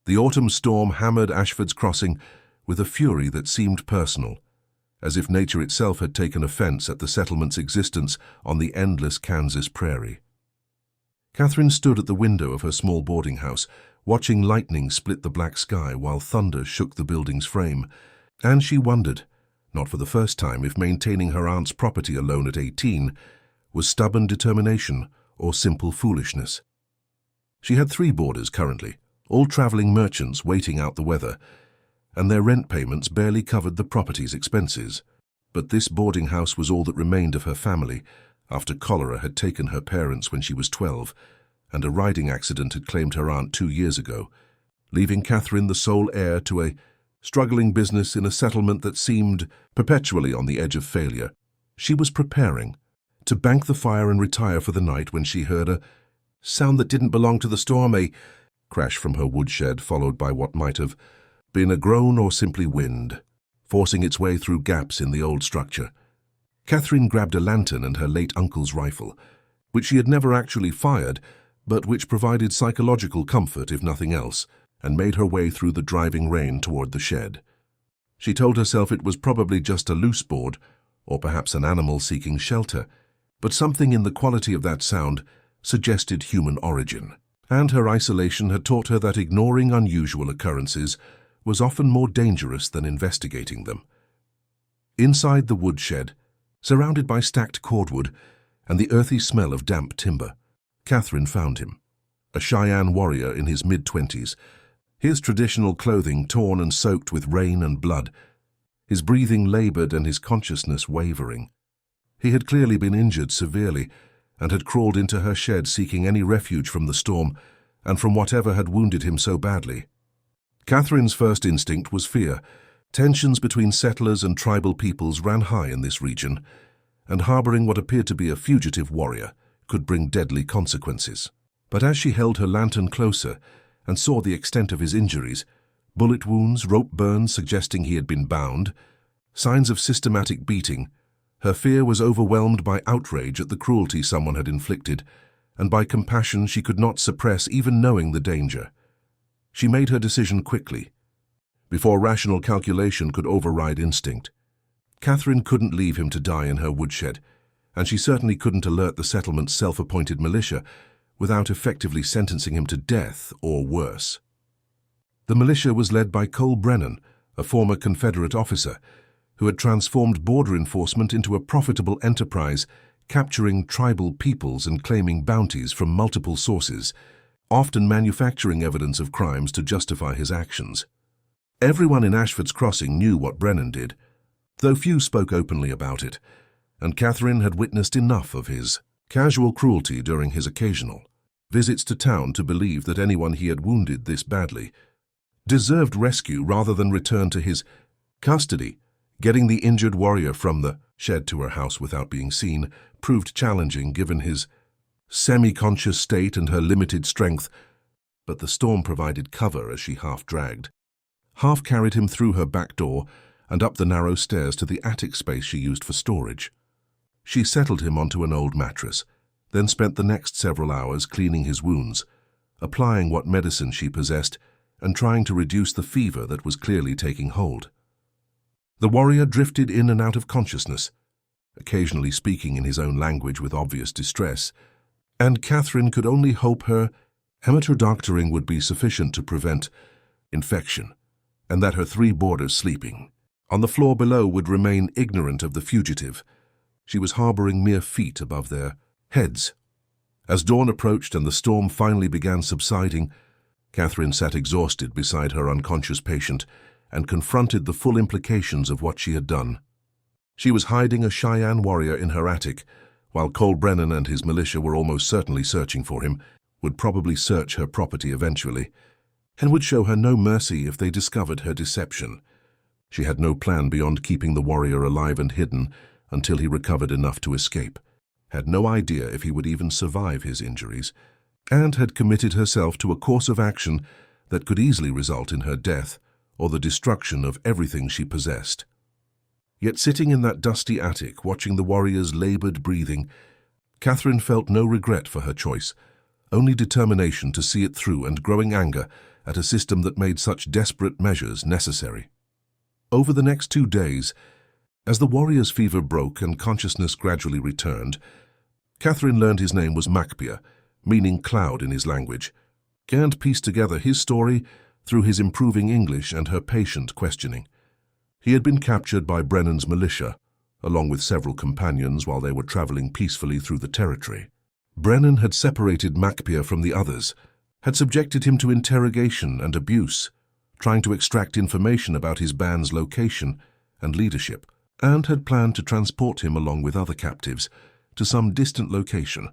The autumn storm hammered Ashford's Crossing with a fury that seemed personal, as if nature itself had taken offense at the settlement's existence on the endless Kansas prairie. Catherine stood at the window of her small boarding house, watching lightning split the black sky while thunder shook the building's frame, and she wondered, not for the first time, if maintaining her aunt's property alone at 18 was stubborn determination or simple foolishness. She had 3 boarders currently, all traveling merchants waiting out the weather, and their rent payments barely covered the property's expenses. But this boarding house was all that remained of her family after cholera had taken her parents when she was 12, and a riding accident had claimed her aunt 2 years ago, leaving Catherine the sole heir to a struggling business in a settlement that seemed perpetually on the edge of failure. She was preparing to bank the fire and retire for the night when she heard a sound that didn't belong to the storm, a crash from her woodshed, followed by what might have been a groan or simply wind, forcing its way through gaps in the old structure. Catherine grabbed a lantern and her late uncle's rifle, which she had never actually fired, but which provided psychological comfort if nothing else, and made her way through the driving rain toward the shed. She told herself it was probably just a loose board, or perhaps an animal seeking shelter, but something in the quality of that sound suggested human origin, and her isolation had taught her that ignoring unusual occurrences was often more dangerous than investigating them. Inside the woodshed, surrounded by stacked cordwood and the earthy smell of damp timber, Catherine found him, a Cheyenne warrior in his mid-20s, his traditional clothing torn and soaked with rain and blood, his breathing labored and his consciousness wavering. He had clearly been injured severely and had crawled into her shed seeking any refuge from the storm and from whatever had wounded him so badly. Catherine's first instinct was fear. Tensions between settlers and tribal peoples ran high in this region, and harboring what appeared to be a fugitive warrior could bring deadly consequences. But as she held her lantern closer and saw the extent of his injuries, bullet wounds, rope burns suggesting he had been bound, signs of systematic beating, her fear was overwhelmed by outrage at the cruelty someone had inflicted, and by compassion she could not suppress even knowing the danger. She made her decision quickly, before rational calculation could override instinct. Catherine couldn't leave him to die in her woodshed, and she certainly couldn't alert the settlement's self-appointed militia without effectively sentencing him to death or worse. The militia was led by Cole Brennan, a former Confederate officer, who had transformed border enforcement into a profitable enterprise, capturing tribal peoples and claiming bounties from multiple sources, often manufacturing evidence of crimes to justify his actions. Everyone in Ashford's Crossing knew what Brennan did, though few spoke openly about it, and Catherine had witnessed enough of his casual cruelty during his occasional visits to town to believe that anyone he had wounded this badly deserved rescue rather than return to his custody. Getting the injured warrior from the shed to her house without being seen proved challenging given his semi-conscious state and her limited strength, but the storm provided cover as she half-dragged, half-carried him through her back door and up the narrow stairs to the attic space she used for storage. She settled him onto an old mattress, then spent the next several hours cleaning his wounds, applying what medicine she possessed, and trying to reduce the fever that was clearly taking hold. The warrior drifted in and out of consciousness, occasionally speaking in his own language with obvious distress, and Catherine could only hope her amateur doctoring would be sufficient to prevent infection, and that her 3 boarders sleeping on the floor below would remain ignorant of the fugitive. She was harboring mere feet above their heads. As dawn approached and the storm finally began subsiding, Catherine sat exhausted beside her unconscious patient and confronted the full implications of what she had done. She was hiding a Cheyenne warrior in her attic, while Cole Brennan and his militia were almost certainly searching for him, would probably search her property eventually, and would show her no mercy if they discovered her deception. She had no plan beyond keeping the warrior alive and hidden until he recovered enough to escape, had no idea if he would even survive his injuries, and had committed herself to a course of action that could easily result in her death or the destruction of everything she possessed. Yet sitting in that dusty attic, watching the warrior's labored breathing, Catherine felt no regret for her choice, only determination to see it through and growing anger at a system that made such desperate measures necessary. Over the next 2 days, as the warrior's fever broke and consciousness gradually returned, Catherine learned his name was Macpia, meaning cloud in his language, and pieced together his story through his improving English and her patient questioning. He had been captured by Brennan's militia, along with several companions while they were traveling peacefully through the territory. Brennan had separated Macpia from the others, had subjected him to interrogation and abuse, trying to extract information about his band's location and leadership, and had planned to transport him along with other captives to some distant location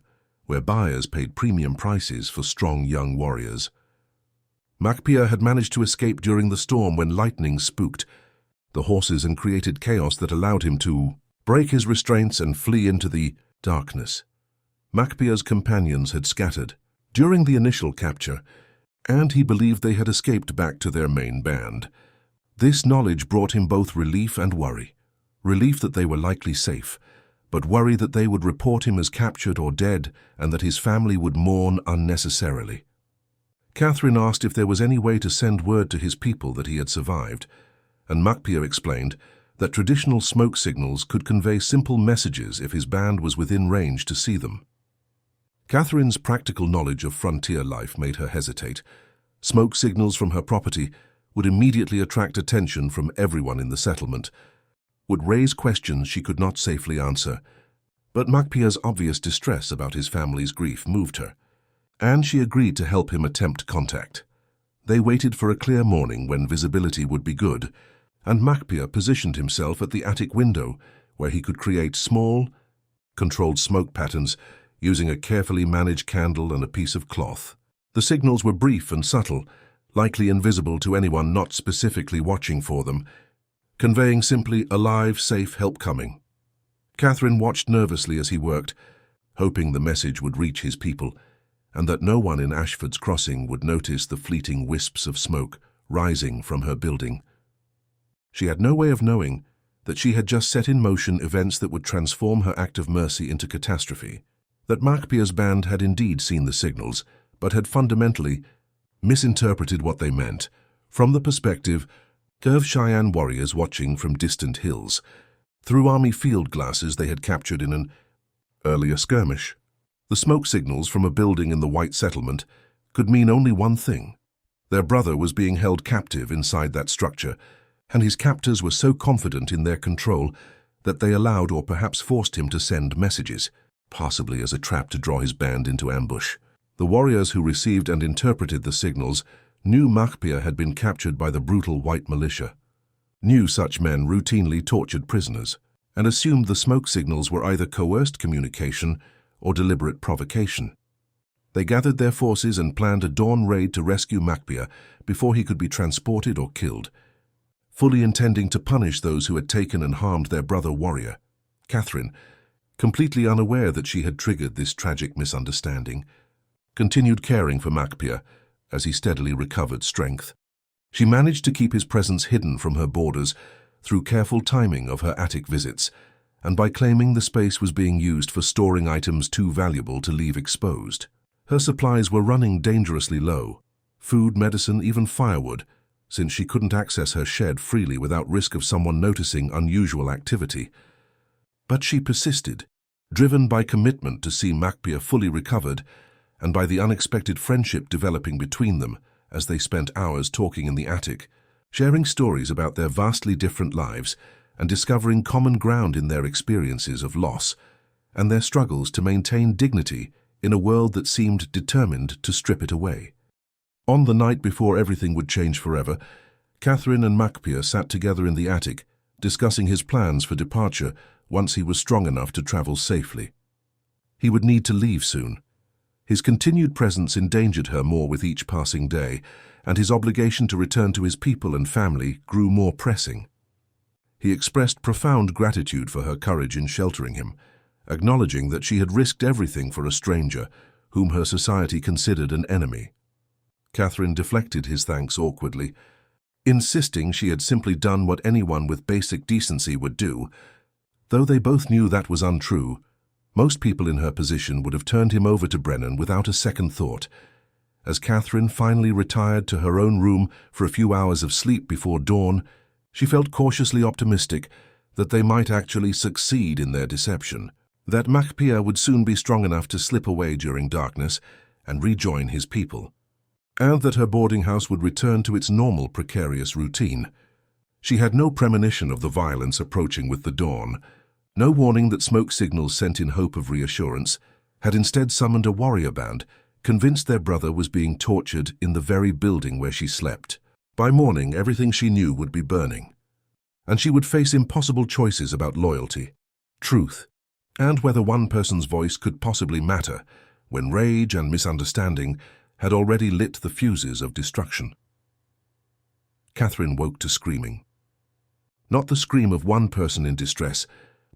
where buyers paid premium prices for strong young warriors. Macpia had managed to escape during the storm when lightning spooked the horses and created chaos that allowed him to break his restraints and flee into the darkness. Macpia's companions had scattered during the initial capture, and he believed they had escaped back to their main band. This knowledge brought him both relief and worry. Relief that they were likely safe, but worry that they would report him as captured or dead and that his family would mourn unnecessarily. Catherine asked if there was any way to send word to his people that he had survived, and Macpia explained that traditional smoke signals could convey simple messages if his band was within range to see them. Catherine's practical knowledge of frontier life made her hesitate. Smoke signals from her property would immediately attract attention from everyone in the settlement, would raise questions she could not safely answer, but Macpia's obvious distress about his family's grief moved her, and she agreed to help him attempt contact. They waited for a clear morning when visibility would be good, and Macpia positioned himself at the attic window where he could create small, controlled smoke patterns using a carefully managed candle and a piece of cloth. The signals were brief and subtle, likely invisible to anyone not specifically watching for them, conveying simply alive, safe help coming. Catherine watched nervously as he worked, hoping the message would reach his people, and that no one in Ashford's Crossing would notice the fleeting wisps of smoke rising from her building. She had no way of knowing that she had just set in motion events that would transform her act of mercy into catastrophe, that Macpia's band had indeed seen the signals, but had fundamentally misinterpreted what they meant, from the perspective of Cheyenne warriors watching from distant hills, through army field glasses they had captured in an earlier skirmish. The smoke signals from a building in the white settlement could mean only one thing. Their brother was being held captive inside that structure, and his captors were so confident in their control that they allowed or perhaps forced him to send messages, possibly as a trap to draw his band into ambush. The warriors who received and interpreted the signals knew Macpia had been captured by the brutal white militia, knew such men routinely tortured prisoners, and assumed the smoke signals were either coerced communication or deliberate provocation. They gathered their forces and planned a dawn raid to rescue Macpia before he could be transported or killed, fully intending to punish those who had taken and harmed their brother warrior. Catherine, completely unaware that she had triggered this tragic misunderstanding, continued caring for Macpia as he steadily recovered strength. She managed to keep his presence hidden from her boarders through careful timing of her attic visits, and by claiming the space was being used for storing items too valuable to leave exposed. Her supplies were running dangerously low, food, medicine, even firewood, since she couldn't access her shed freely without risk of someone noticing unusual activity. But she persisted, driven by commitment to see Macpia fully recovered and by the unexpected friendship developing between them as they spent hours talking in the attic, sharing stories about their vastly different lives and discovering common ground in their experiences of loss and their struggles to maintain dignity in a world that seemed determined to strip it away. On the night before everything would change forever, Catherine and Macpia sat together in the attic, discussing his plans for departure once he was strong enough to travel safely. He would need to leave soon. His continued presence endangered her more with each passing day, and his obligation to return to his people and family grew more pressing. He expressed profound gratitude for her courage in sheltering him, acknowledging that she had risked everything for a stranger whom her society considered an enemy. Catherine deflected his thanks awkwardly, insisting she had simply done what anyone with basic decency would do. Though they both knew that was untrue, most people in her position would have turned him over to Brennan without a second thought, As Catherine finally retired to her own room for a few hours of sleep before dawn, she felt cautiously optimistic that they might actually succeed in their deception, that Macpia would soon be strong enough to slip away during darkness and rejoin his people, and that her boarding house would return to its normal precarious routine. She had no premonition of the violence approaching with the dawn, no warning that smoke signals sent in hope of reassurance, had instead summoned a warrior band, convinced their brother was being tortured in the very building where she slept. By morning, everything she knew would be burning, and she would face impossible choices about loyalty, truth, and whether one person's voice could possibly matter when rage and misunderstanding had already lit the fuses of destruction. Catherine woke to screaming. Not the scream of one person in distress,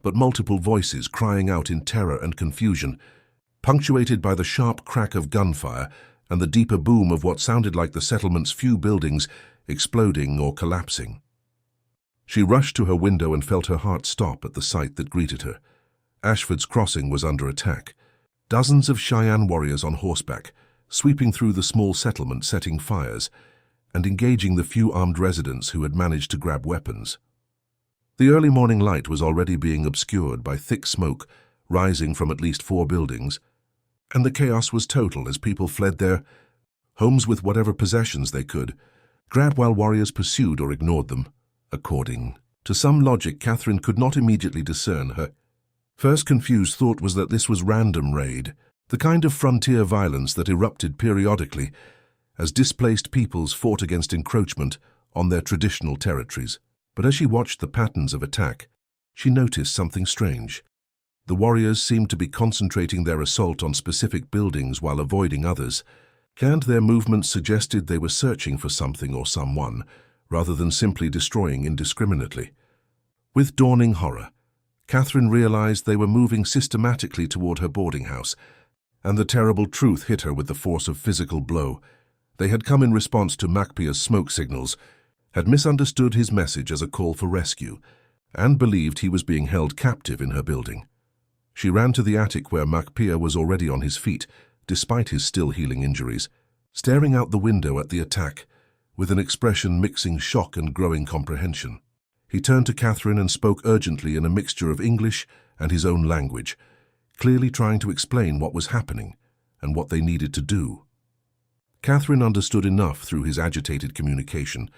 but multiple voices crying out in terror and confusion, punctuated by the sharp crack of gunfire and the deeper boom of what sounded like the settlement's few buildings exploding or collapsing. She rushed to her window and felt her heart stop at the sight that greeted her. Ashford's Crossing was under attack. Dozens of Cheyenne warriors on horseback, sweeping through the small settlement, setting fires, and engaging the few armed residents who had managed to grab weapons. The early morning light was already being obscured by thick smoke rising from at least 4 buildings, and the chaos was total as people fled their homes with whatever possessions they could, grabbed while warriors pursued or ignored them. According to some logic Catherine could not immediately discern, her first confused thought was that this was random raid, the kind of frontier violence that erupted periodically as displaced peoples fought against encroachment on their traditional territories. But as she watched the patterns of attack, she noticed something strange. The warriors seemed to be concentrating their assault on specific buildings while avoiding others, and their movements suggested they were searching for something or someone, rather than simply destroying indiscriminately. With dawning horror, Catherine realized they were moving systematically toward her boarding house, and the terrible truth hit her with the force of physical blow. They had come in response to Macpia's smoke signals, had misunderstood his message as a call for rescue, and believed he was being held captive in her building. She ran to the attic where Macpia was already on his feet, despite his still healing injuries, staring out the window at the attack, with an expression mixing shock and growing comprehension. He turned to Catherine and spoke urgently in a mixture of English and his own language, clearly trying to explain what was happening and what they needed to do. Catherine understood enough through his agitated communication.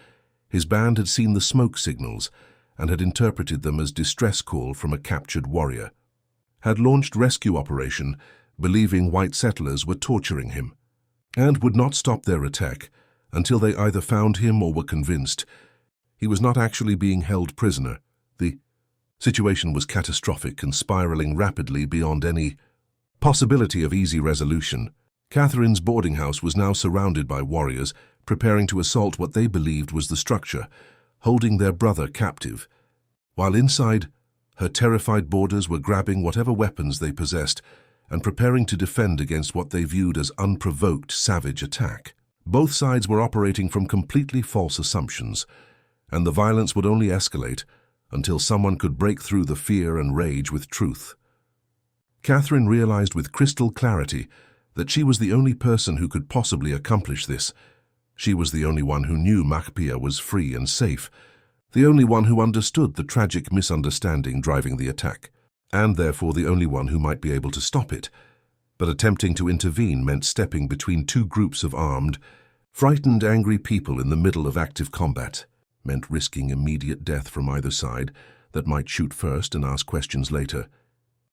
His band had seen the smoke signals and had interpreted them as distress call from a captured warrior, had launched rescue operation, believing white settlers were torturing him, and would not stop their attack until they either found him or were convinced he was not actually being held prisoner. The situation was catastrophic and spiraling rapidly beyond any possibility of easy resolution. Catherine's boarding house was now surrounded by warriors preparing to assault what they believed was the structure, holding their brother captive, while inside, her terrified boarders were grabbing whatever weapons they possessed and preparing to defend against what they viewed as unprovoked, savage attack. Both sides were operating from completely false assumptions, and the violence would only escalate until someone could break through the fear and rage with truth. Catherine realized with crystal clarity that she was the only person who could possibly accomplish this. She was the only one who knew Macpia was free and safe, the only one who understood the tragic misunderstanding driving the attack, and therefore the only one who might be able to stop it. But attempting to intervene meant stepping between 2 groups of armed, frightened, angry people in the middle of active combat, meant risking immediate death from either side that might shoot first and ask questions later,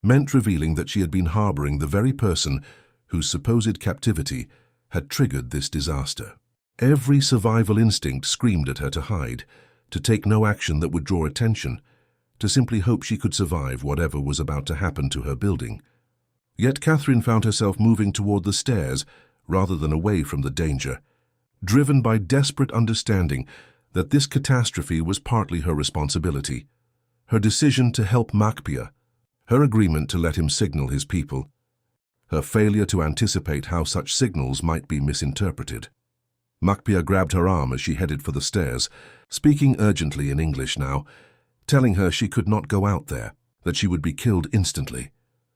meant revealing that she had been harboring the very person whose supposed captivity had triggered this disaster. Every survival instinct screamed at her to hide, to take no action that would draw attention, to simply hope she could survive whatever was about to happen to her building. Yet Catherine found herself moving toward the stairs rather than away from the danger, driven by desperate understanding that this catastrophe was partly her responsibility. Her decision to help Macpia, her agreement to let him signal his people, her failure to anticipate how such signals might be misinterpreted. Macpia grabbed her arm as she headed for the stairs, speaking urgently in English now, telling her she could not go out there, that she would be killed instantly,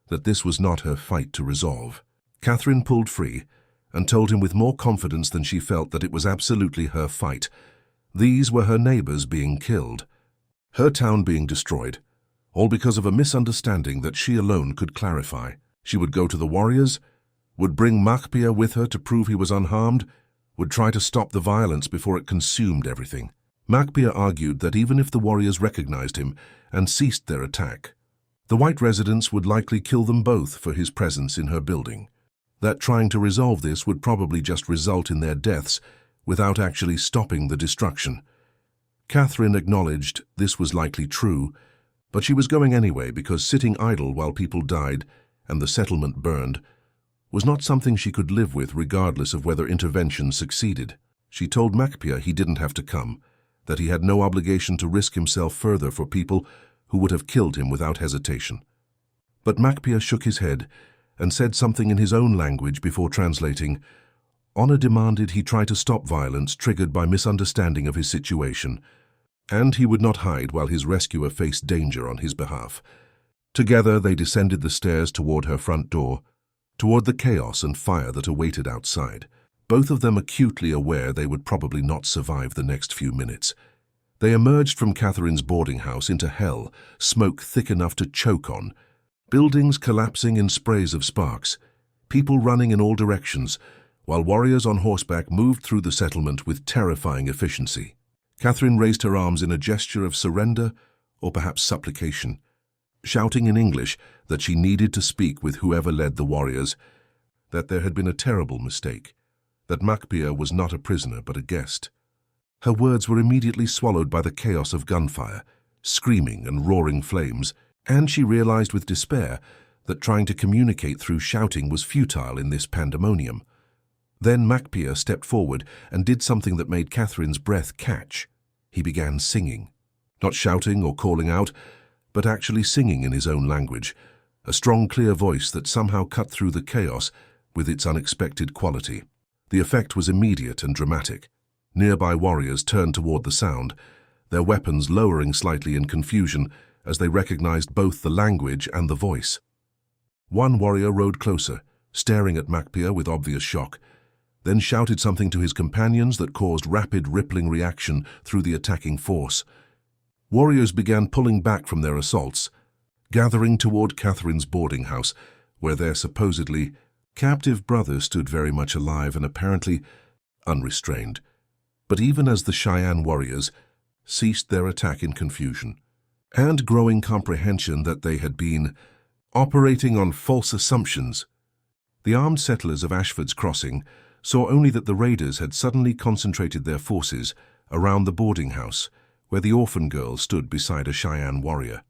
that this was not her fight to resolve. Catherine pulled free, and told him with more confidence than she felt that it was absolutely her fight. These were her neighbors being killed, her town being destroyed, all because of a misunderstanding that she alone could clarify. She would go to the warriors, would bring Macbia with her to prove he was unharmed, would try to stop the violence before it consumed everything. Macbia argued that even if the warriors recognized him and ceased their attack, the white residents would likely kill them both for his presence in her building, that trying to resolve this would probably just result in their deaths without actually stopping the destruction. Catherine acknowledged this was likely true, but she was going anyway because sitting idle while people died and the settlement burned was not something she could live with regardless of whether intervention succeeded. She told Macbia he didn't have to come, that he had no obligation to risk himself further for people who would have killed him without hesitation. But Macbia shook his head and said something in his own language before translating. Honor demanded he try to stop violence triggered by misunderstanding of his situation, and he would not hide while his rescuer faced danger on his behalf. Together they descended the stairs toward her front door, toward the chaos and fire that awaited outside, both of them acutely aware they would probably not survive the next few minutes. They emerged from Catherine's boarding house into hell, smoke thick enough to choke on, buildings collapsing in sprays of sparks, people running in all directions, while warriors on horseback moved through the settlement with terrifying efficiency. Catherine raised her arms in a gesture of surrender or perhaps supplication, shouting in English that she needed to speak with whoever led the warriors, that there had been a terrible mistake, that Macbia was not a prisoner but a guest. Her words were immediately swallowed by the chaos of gunfire, screaming and roaring flames, and she realized with despair that trying to communicate through shouting was futile in this pandemonium. Then Macbia stepped forward and did something that made Catherine's breath catch. He began singing, not shouting or calling out, but actually singing in his own language, a strong, clear voice that somehow cut through the chaos with its unexpected quality. The effect was immediate and dramatic. Nearby warriors turned toward the sound, their weapons lowering slightly in confusion as they recognized both the language and the voice. One warrior rode closer, staring at Macbia with obvious shock, then shouted something to his companions that caused rapid rippling reaction through the attacking force. Warriors began pulling back from their assaults, gathering toward Catherine's boarding house, where their supposedly captive brother stood very much alive and apparently unrestrained. But even as the Cheyenne warriors ceased their attack in confusion and growing comprehension that they had been operating on false assumptions, the armed settlers of Ashford's Crossing saw only that the raiders had suddenly concentrated their forces around the boarding house, where the orphan girl stood beside a Cheyenne warrior.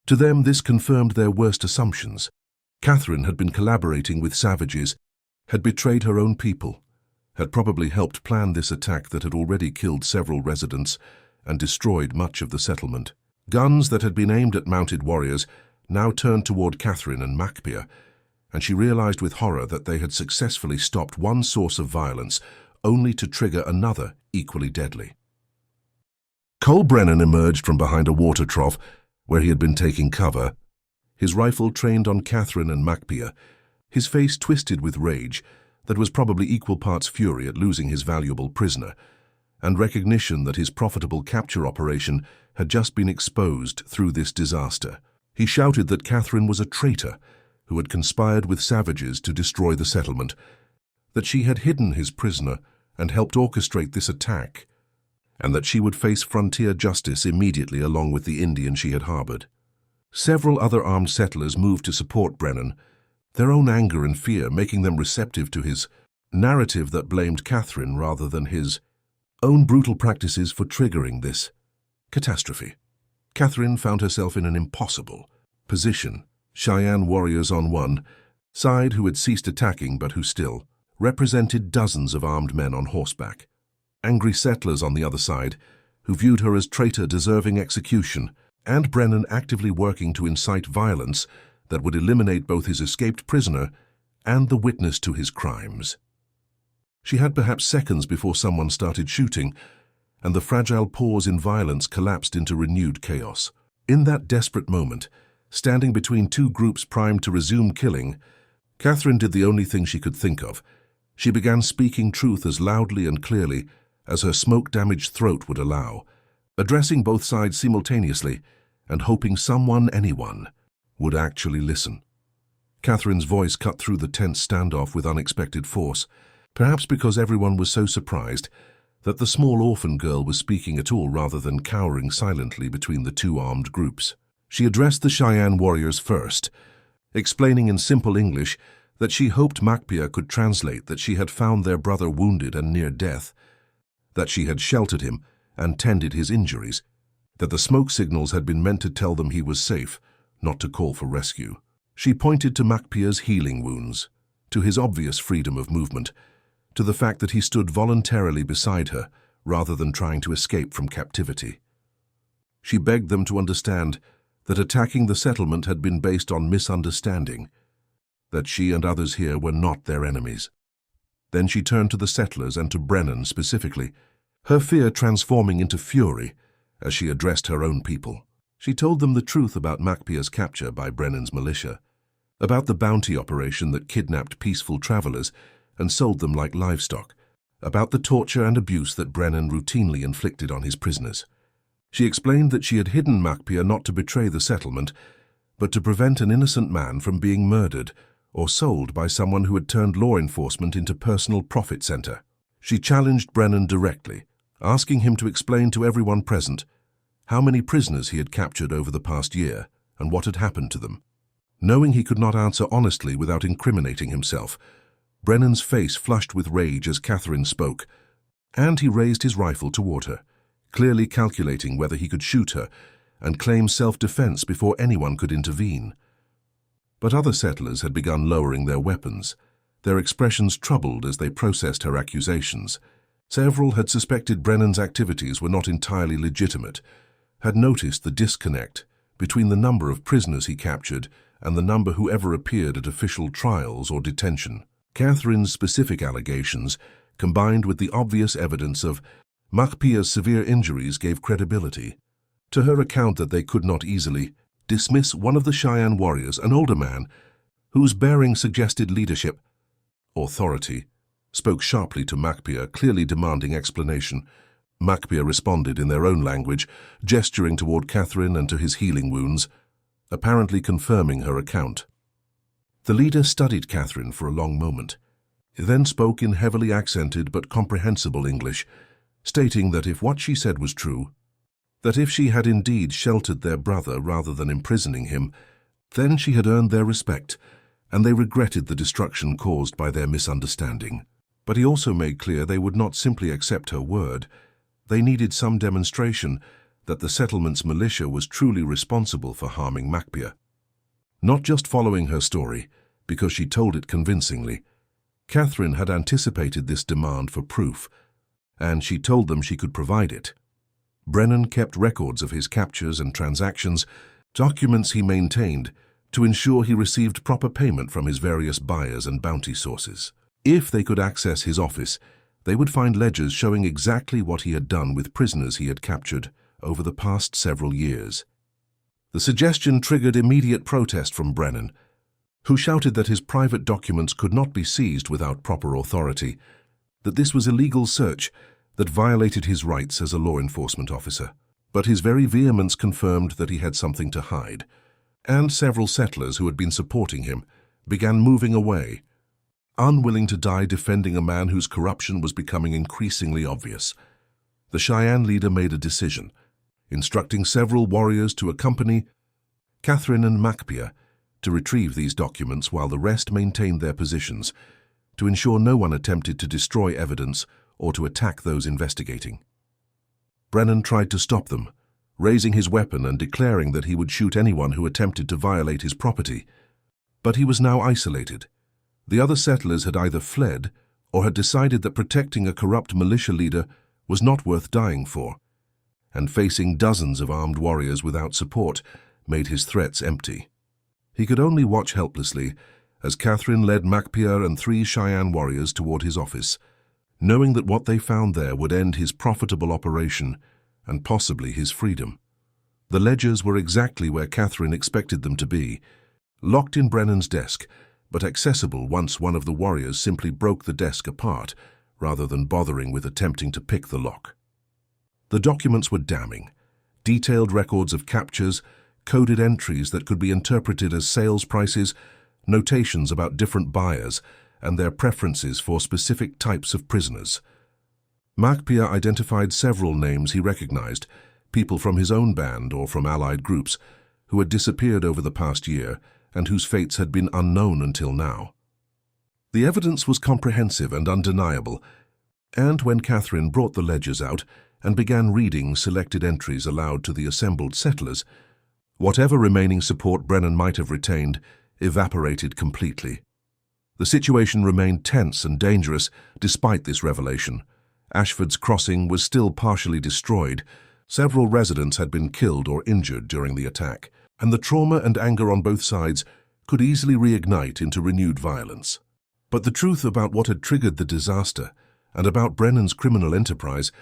To them, this confirmed their worst assumptions. Catherine had been collaborating with savages, had betrayed her own people, had probably helped plan this attack that had already killed several residents and destroyed much of the settlement. Guns that had been aimed at mounted warriors now turned toward Catherine and Macbia, and she realized with horror that they had successfully stopped one source of violence only to trigger another equally deadly. Cole Brennan emerged from behind a water trough where he had been taking cover, his rifle trained on Catherine and Macbia, his face twisted with rage that was probably equal parts fury at losing his valuable prisoner, and recognition that his profitable capture operation had just been exposed through this disaster. He shouted that Catherine was a traitor who had conspired with savages to destroy the settlement, that she had hidden his prisoner and helped orchestrate this attack, and that she would face frontier justice immediately along with the Indian she had harbored. Several other armed settlers moved to support Brennan, their own anger and fear making them receptive to his narrative that blamed Catherine rather than his own brutal practices for triggering this catastrophe. Catherine found herself in an impossible position. Cheyenne warriors on one side who had ceased attacking but who still represented dozens of armed men on horseback. Angry settlers on the other side who viewed her as traitor deserving execution, and Brennan actively working to incite violence that would eliminate both his escaped prisoner and the witness to his crimes. She had perhaps seconds before someone started shooting, and the fragile pause in violence collapsed into renewed chaos. In that desperate moment, standing between two groups primed to resume killing, Catherine did the only thing she could think of, She began speaking truth as loudly and clearly as her smoke-damaged throat would allow, addressing both sides simultaneously and hoping anyone, would actually listen. Catherine's voice cut through the tense standoff with unexpected force, perhaps because everyone was so surprised that the small orphan girl was speaking at all rather than cowering silently between the two armed groups. She addressed the Cheyenne warriors first, explaining in simple English that she hoped Macpia could translate that she had found their brother wounded and near death, that she had sheltered him and tended his injuries, that the smoke signals had been meant to tell them he was safe, not to call for rescue. She pointed to Macpia's healing wounds, to his obvious freedom of movement, to the fact that he stood voluntarily beside her rather than trying to escape from captivity. She begged them to understand that attacking the settlement had been based on misunderstanding, that she and others here were not their enemies. Then she turned to the settlers and to Brennan specifically, her fear transforming into fury as she addressed her own people. She told them the truth about Macpia's capture by Brennan's militia, about the bounty operation that kidnapped peaceful travelers and sold them like livestock, about the torture and abuse that Brennan routinely inflicted on his prisoners. She explained that she had hidden Macpia not to betray the settlement, but to prevent an innocent man from being murdered or sold by someone who had turned law enforcement into personal profit center. She challenged Brennan directly, asking him to explain to everyone present how many prisoners he had captured over the past year and what had happened to them. Knowing he could not answer honestly without incriminating himself, Brennan's face flushed with rage as Catherine spoke, and he raised his rifle toward her, clearly calculating whether he could shoot her and claim self-defense before anyone could intervene. But other settlers had begun lowering their weapons, their expressions troubled as they processed her accusations. Several had suspected Brennan's activities were not entirely legitimate, had noticed the disconnect between the number of prisoners he captured and the number who ever appeared at official trials or detention. Catherine's specific allegations, combined with the obvious evidence of Macpia's severe injuries, gave credibility to her account that they could not easily dismiss one of the Cheyenne warriors, an older man, whose bearing suggested leadership. Authority spoke sharply to Macpia, clearly demanding explanation. Macpia responded in their own language, gesturing toward Catherine and to his healing wounds, apparently confirming her account. The leader studied Catherine for a long moment, then spoke in heavily accented but comprehensible English, stating that if what she said was true, that if she had indeed sheltered their brother rather than imprisoning him, then she had earned their respect, and they regretted the destruction caused by their misunderstanding. But he also made clear they would not simply accept her word. They needed some demonstration that the settlement's militia was truly responsible for harming Macpia. Not just following her story, because she told it convincingly. Catherine had anticipated this demand for proof, and she told them she could provide it. Brennan kept records of his captures and transactions, documents he maintained to ensure he received proper payment from his various buyers and bounty sources. If they could access his office, they would find ledgers showing exactly what he had done with prisoners he had captured over the past several years. The suggestion triggered immediate protest from Brennan, who shouted that his private documents could not be seized without proper authority, that this was illegal search that violated his rights as a law enforcement officer. But his very vehemence confirmed that he had something to hide, and several settlers who had been supporting him began moving away, unwilling to die defending a man whose corruption was becoming increasingly obvious. The Cheyenne leader made a decision, instructing several warriors to accompany Catherine and Macpia to retrieve these documents while the rest maintained their positions, to ensure no one attempted to destroy evidence or to attack those investigating. Brennan tried to stop them, raising his weapon and declaring that he would shoot anyone who attempted to violate his property. But he was now isolated. The other settlers had either fled or had decided that protecting a corrupt militia leader was not worth dying for, and facing dozens of armed warriors without support made his threats empty. He could only watch helplessly as Catherine led Macpia and 3 Cheyenne warriors toward his office, knowing that what they found there would end his profitable operation and possibly his freedom. The ledgers were exactly where Catherine expected them to be, locked in Brennan's desk, but accessible once one of the warriors simply broke the desk apart, rather than bothering with attempting to pick the lock. The documents were damning. Detailed records of captures, coded entries that could be interpreted as sales prices, notations about different buyers, and their preferences for specific types of prisoners. Makpia identified several names he recognized, people from his own band or from allied groups, who had disappeared over the past year and whose fates had been unknown until now. The evidence was comprehensive and undeniable, and when Catherine brought the ledgers out and began reading selected entries aloud to the assembled settlers, whatever remaining support Brennan might have retained evaporated completely. The situation remained tense and dangerous despite this revelation. Ashford's Crossing was still partially destroyed. Several residents had been killed or injured during the attack, and the trauma and anger on both sides could easily reignite into renewed violence. But the truth about what had triggered the disaster and about Brennan's criminal enterprise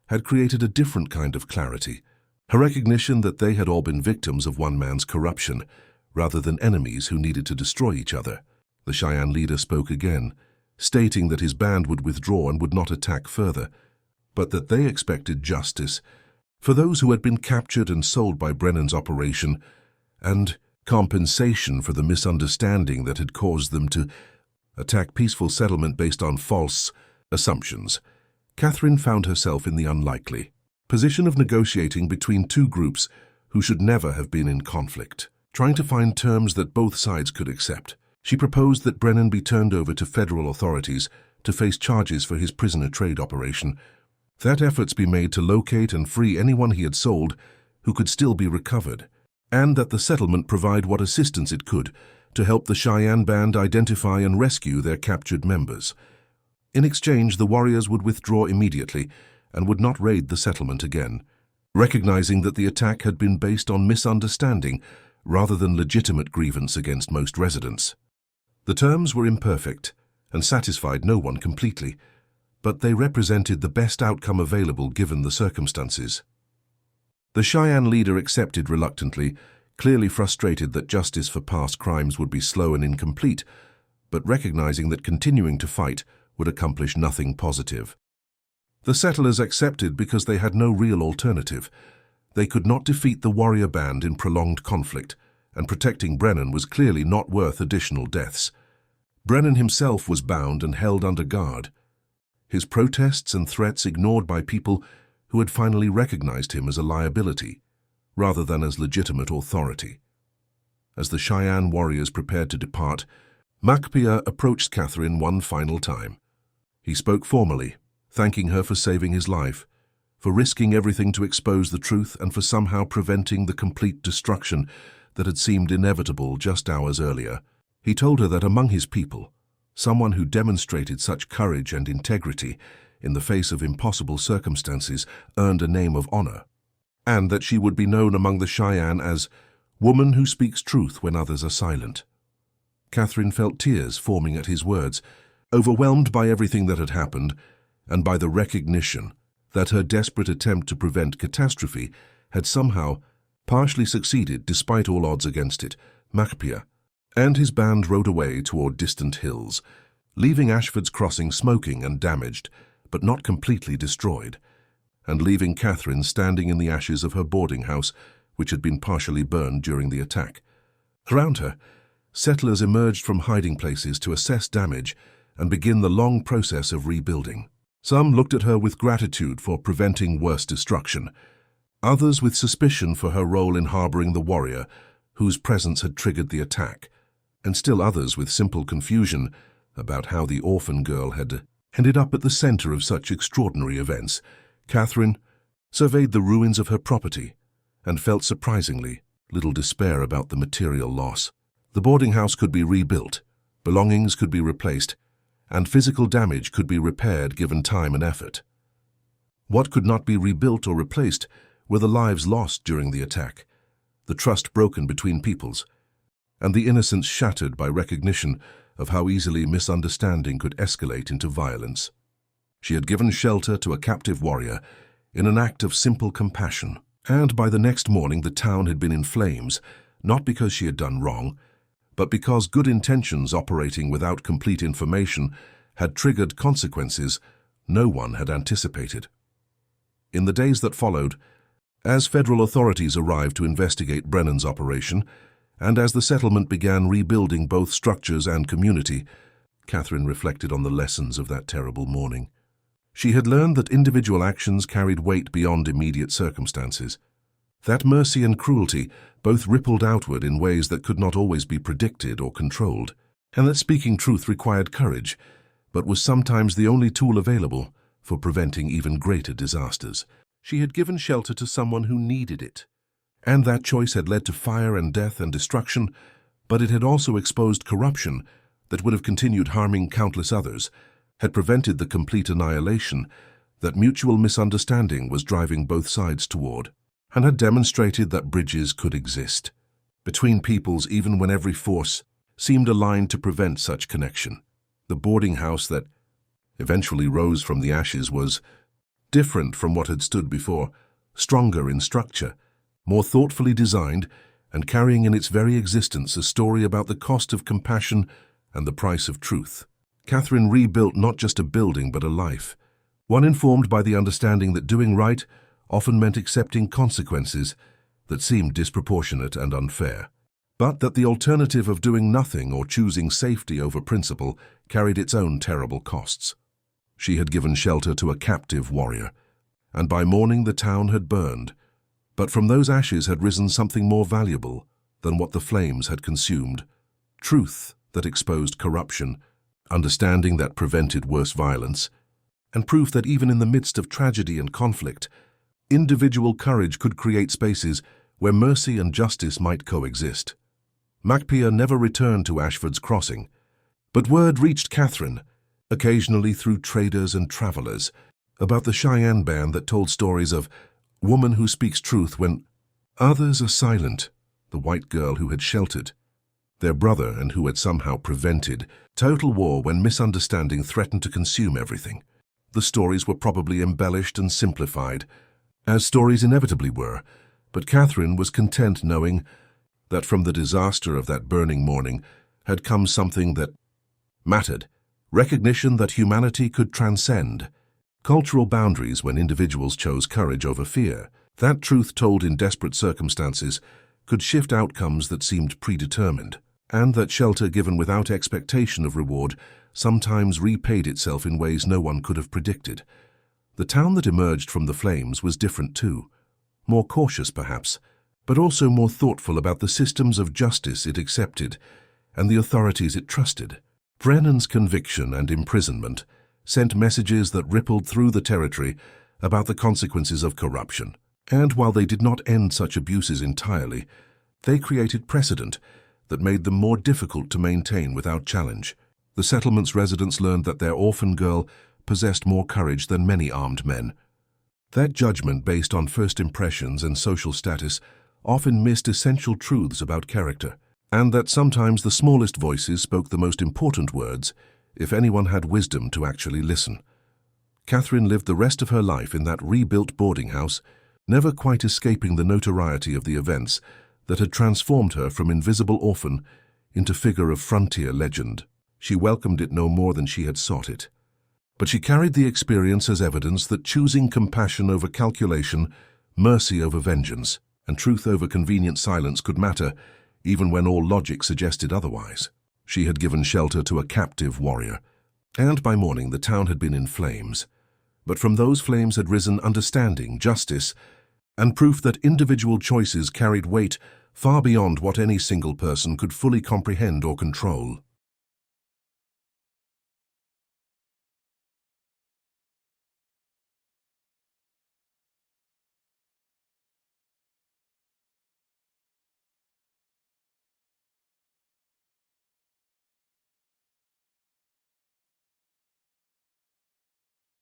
had created a different kind of clarity, a recognition that they had all been victims of one man's corruption, rather than enemies who needed to destroy each other. The Cheyenne leader spoke again, stating that his band would withdraw and would not attack further, but that they expected justice for those who had been captured and sold by Brennan's operation, and compensation for the misunderstanding that had caused them to attack peaceful settlement based on false assumptions. Catherine found herself in the unlikely position of negotiating between two groups who should never have been in conflict, trying to find terms that both sides could accept. She proposed that Brennan be turned over to federal authorities to face charges for his prisoner trade operation, that efforts be made to locate and free anyone he had sold who could still be recovered, and that the settlement provide what assistance it could to help the Cheyenne band identify and rescue their captured members. In exchange, the warriors would withdraw immediately and would not raid the settlement again, recognizing that the attack had been based on misunderstanding rather than legitimate grievance against most residents. The terms were imperfect and satisfied no one completely, but they represented the best outcome available given the circumstances. The Cheyenne leader accepted reluctantly, clearly frustrated that justice for past crimes would be slow and incomplete, but recognizing that continuing to fight would accomplish nothing positive. The settlers accepted because they had no real alternative. They could not defeat the warrior band in prolonged conflict, and protecting Brennan was clearly not worth additional deaths. Brennan himself was bound and held under guard, his protests and threats ignored by people who had finally recognized him as a liability, rather than as legitimate authority. As the Cheyenne warriors prepared to depart, Makpia approached Catherine one final time. He spoke formally, thanking her for saving his life, for risking everything to expose the truth, and for somehow preventing the complete destruction that had seemed inevitable just hours earlier. He told her that among his people, someone who demonstrated such courage and integrity in the face of impossible circumstances earned a name of honor, and that she would be known among the Cheyenne as woman who speaks truth when others are silent. Catherine felt tears forming at his words, overwhelmed by everything that had happened and by the recognition that her desperate attempt to prevent catastrophe had somehow partially succeeded despite all odds against it. Makpia and his band rode away toward distant hills, leaving Ashford's Crossing smoking and damaged, but not completely destroyed, and leaving Catherine standing in the ashes of her boarding house, which had been partially burned during the attack. Around her, settlers emerged from hiding places to assess damage and begin the long process of rebuilding. Some looked at her with gratitude for preventing worse destruction, others with suspicion for her role in harboring the warrior whose presence had triggered the attack, and still others with simple confusion about how the orphan girl had ended up at the center of such extraordinary events. Catherine surveyed the ruins of her property and felt surprisingly little despair about the material loss. The boarding house could be rebuilt, belongings could be replaced, and physical damage could be repaired given time and effort. What could not be rebuilt or replaced were the lives lost during the attack, the trust broken between peoples, and the innocence shattered by recognition of how easily misunderstanding could escalate into violence. She had given shelter to a captive warrior in an act of simple compassion, and by the next morning the town had been in flames, not because she had done wrong, but because good intentions operating without complete information had triggered consequences no one had anticipated. In the days that followed, as federal authorities arrived to investigate Brennan's operation, and as the settlement began rebuilding both structures and community, Catherine reflected on the lessons of that terrible morning. She had learned that individual actions carried weight beyond immediate circumstances, that mercy and cruelty both rippled outward in ways that could not always be predicted or controlled, and that speaking truth required courage, but was sometimes the only tool available for preventing even greater disasters. She had given shelter to someone who needed it, and that choice had led to fire and death and destruction, but it had also exposed corruption that would have continued harming countless others, had prevented the complete annihilation that mutual misunderstanding was driving both sides toward, and had demonstrated that bridges could exist between peoples even when every force seemed aligned to prevent such connection. The boarding house that eventually rose from the ashes was different from what had stood before, stronger in structure, more thoughtfully designed, and carrying in its very existence a story about the cost of compassion and the price of truth. Catherine rebuilt not just a building but a life, one informed by the understanding that doing right often meant accepting consequences that seemed disproportionate and unfair, but that the alternative of doing nothing or choosing safety over principle carried its own terrible costs. She had given shelter to a captive warrior, and by morning the town had burned, but from those ashes had risen something more valuable than what the flames had consumed: truth that exposed corruption, understanding that prevented worse violence, and proof that even in the midst of tragedy and conflict, individual courage could create spaces where mercy and justice might coexist. Macpia never returned to Ashford's Crossing, but word reached Catherine, occasionally through traders and travelers, about the Cheyenne band that told stories of woman who speaks truth when others are silent, the white girl who had sheltered their brother and who had somehow prevented total war when misunderstanding threatened to consume everything. The stories were probably embellished and simplified, as stories inevitably were, but Catherine was content knowing that from the disaster of that burning morning had come something that mattered: recognition that humanity could transcend cultural boundaries when individuals chose courage over fear. That truth told in desperate circumstances could shift outcomes that seemed predetermined, and that shelter given without expectation of reward sometimes repaid itself in ways no one could have predicted. The town that emerged from the flames was different too, more cautious perhaps, but also more thoughtful about the systems of justice it accepted and the authorities it trusted. Brennan's conviction and imprisonment sent messages that rippled through the territory about the consequences of corruption, and while they did not end such abuses entirely, they created precedent that made them more difficult to maintain without challenge. The settlement's residents learned that their orphan girl possessed more courage than many armed men. That judgment based on first impressions and social status often missed essential truths about character, and that sometimes the smallest voices spoke the most important words if anyone had wisdom to actually listen. Catherine lived the rest of her life in that rebuilt boarding house, never quite escaping the notoriety of the events that had transformed her from invisible orphan into figure of frontier legend. She welcomed it no more than she had sought it, but she carried the experience as evidence that choosing compassion over calculation, mercy over vengeance, and truth over convenient silence could matter, even when all logic suggested otherwise. She had given shelter to a captive warrior, and by morning the town had been in flames. But from those flames had risen understanding, justice, and proof that individual choices carried weight far beyond what any single person could fully comprehend or control.